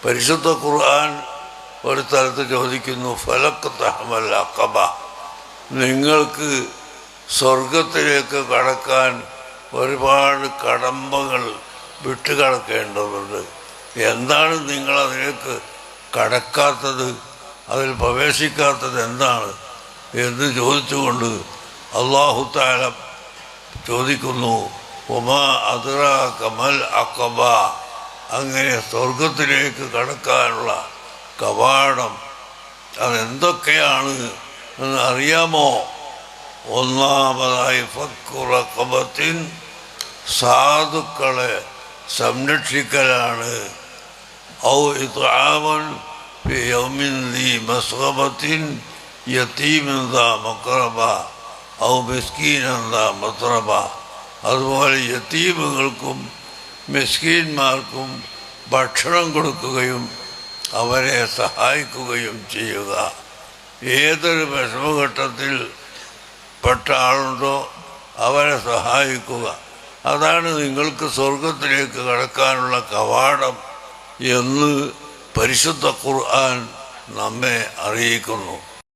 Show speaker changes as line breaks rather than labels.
പരിശുദ്ധ ഖുർആൻ ഒരു സ്ഥലത്ത് ചോദിക്കുന്നു, ഫലക്ക് തഹമൽ അഖബ, നിങ്ങൾക്ക് സ്വർഗത്തിലേക്ക് കടക്കാൻ ഒരുപാട് കടമ്പകൾ വിട്ടുകടക്കേണ്ടതുണ്ട്. എന്താണ് നിങ്ങളതിലേക്ക് കടക്കാത്തത്, അതിൽ പ്രവേശിക്കാത്തത് എന്താണ് എന്ന് ചോദിച്ചുകൊണ്ട് അല്ലാഹു തആല ചോദിക്കുന്നു, ഉമാ അദ്റാക മൽ അഖബ, അങ്ങനെ സ്വർഗത്തിലേക്ക് കടക്കാനുള്ള കവാടം അതെന്തൊക്കെയാണ് എന്ന് അറിയാമോ? ഒന്നാമതായി ഫക്കു റഖബത്തിൻ, സാധുക്കളെ സംരക്ഷിക്കലാണ്. ഔ ഇത്ആമൻ ഫി യൗമിൻ ദി മസ്ഗബത്തിൻ യതീമൻ ദാ മഖറബ ഔ മിസ്കീനൻ ദാ മത്രബ, അതുപോലെ യതീമുകൾക്കും മിസ്കീന്മാർക്കും ഭക്ഷണം കൊടുക്കുകയും അവരെ സഹായിക്കുകയും ചെയ്യുക. ഏതൊരു വിഷമഘട്ടത്തിൽ പെട്ട ആളുണ്ടോ അവരെ സഹായിക്കുക. അതാണ് നിങ്ങൾക്ക് സ്വർഗത്തിലേക്ക് കടക്കാനുള്ള കവാടം എന്ന് പരിശുദ്ധ ഖുർആൻ നമ്മെ അറിയിക്കുന്നു.